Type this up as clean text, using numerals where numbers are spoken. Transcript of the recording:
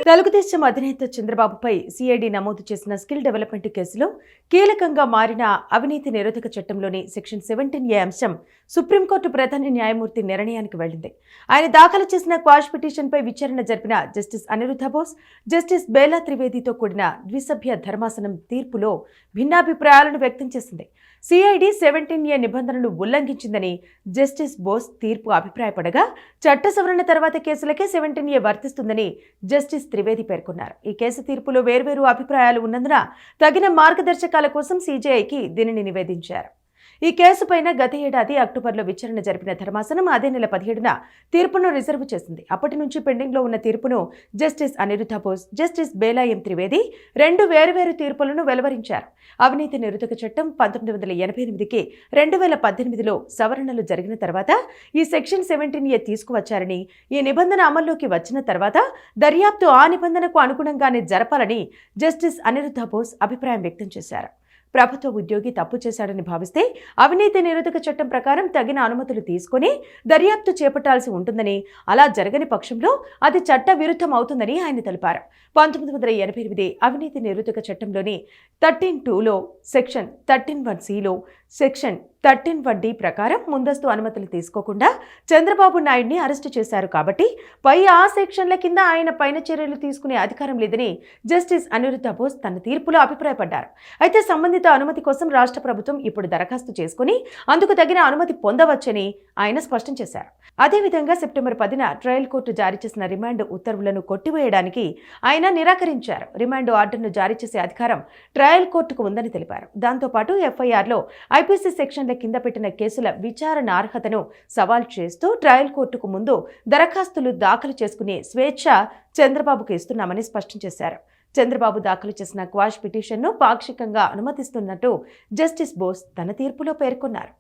తెలుగుదేశం అధినేత చంద్రబాబుపై సిఐడి నమోదు చేసిన స్కిల్ డెవలప్మెంట్ కేసులో కీలకంగా మారిన అవినీతి నిరోధక చట్టంలోని సెక్షన్ 17A అంశం సుప్రీంకోర్టు ప్రధాన న్యాయమూర్తి నిర్ణయానికి వెళ్లింది. ఆయన దాఖలు చేసిన క్వాష్ పిటిషన్పై విచారణ జరిపిన జస్టిస్ అనిరుద్ధ బోస్, జస్టిస్ బేలా త్రివేదితో కూడిన ద్విసభ్య ధర్మాసనం తీర్పులో భిన్నాభిప్రాయాలను వ్యక్తం చేసింది. సిఐడి 17A నిబంధనలు ఉల్లంఘించిందని జస్టిస్ బోస్ తీర్పు అభిప్రాయపడగా, చట్ట సవరణ తర్వాత కేసులకే 17A వర్తిస్తుందని జస్టిస్ త్రివేది పేర్కొన్నారు. ఈ కేసు తీర్పులో వేర్వేరు అభిప్రాయాలు ఉన్నందున తగిన మార్గదర్శకాల కోసం సిజేఐకి దీనిని నివేదించారు. ఈ కేసుపైన గత ఏడాది అక్టోబర్లో విచారణ జరిపిన ధర్మాసనం అదే నెల 17న తీర్పును రిజర్వ్ చేసింది. అప్పటి నుంచి పెండింగ్లో ఉన్న తీర్పును జస్టిస్ అనిరుద్ధ బోస్, జస్టిస్ బేలా త్రివేది రెండు వేర్వేరు తీర్పులను వెలువరించారు. అవినీతి నిరోధక చట్టం 1988కి 2018లో సవరణలు జరిగిన తర్వాత ఈ సెక్షన్ 17A తీసుకువచ్చారని, ఈ నిబంధన అమల్లోకి వచ్చిన తర్వాత దర్యాప్తు ఆ నిబంధనకు అనుగుణంగానే జరపాలని జస్టిస్ అనిరుద్ధ బోస్ అభిప్రాయం వ్యక్తం చేశారు. ప్రభుత్వ ఉద్యోగి తప్పు చేశాడని భావిస్తే అవినీతి నిరోధక చట్టం ప్రకారం తగిన అనుమతులు తీసుకుని దర్యాప్తు చేపట్టాల్సి ఉంటుందని, అలా జరగని పక్షంలో అది చట్ట విరుద్ధం అవుతుందని ఆయన తెలిపారు. 1988 అవినీతి నిరోధక చట్టంలోని 13(2)లో సెక్షన్ 13(1)(c)లో సెక్షన్ 13(1)(d) ప్రకారం ముందస్తు అనుమతులు తీసుకోకుండా చంద్రబాబు నాయుడిని అరెస్టు చేశారు కాబట్టి పై ఆ సెక్షన్ల కింద ఆయన పైన చర్యలు తీసుకునే అధికారం లేదని జస్టిస్ అనిరుద్ధ బోస్ తన తీర్పులో అభిప్రాయపడ్డారు. అయితే సంబంధిత అనుమతి కోసం రాష్ట్ర ప్రభుత్వం ఇప్పుడు దరఖాస్తు చేసుకుని అందుకు తగిన అనుమతి పొందవచ్చని ఆయన స్పష్టం చేశారు. అదేవిధంగా సెప్టెంబర్ 10న ట్రయల్ కోర్టు జారీ చేసిన రిమాండ్ ఉత్తర్వులను కొట్టివేయడానికి ఆయన నిరాకరించారు. రిమాండ్ ఆర్డర్ను జారీ చేసే అధికారం ట్రయల్ కోర్టుకు ఉందని తెలిపారు. దాంతోపాటు ఎఫ్ఐఆర్లో ఐపీసీ సెక్షన్ల కింద పెట్టిన కేసుల విచారణ అర్హతను సవాల్ చేస్తూ ట్రయల్ కోర్టుకు ముందు దరఖాస్తులు దాఖలు చేసుకునే స్వేచ్ఛ చంద్రబాబుకు ఇస్తున్నామని స్పష్టం చేశారు. చంద్రబాబు దాఖలు చేసిన క్వాష్ పిటిషన్ను పాక్షికంగా అనుమతిస్తున్నట్టు జస్టిస్ బోస్ తన తీర్పులో పేర్కొన్నారు.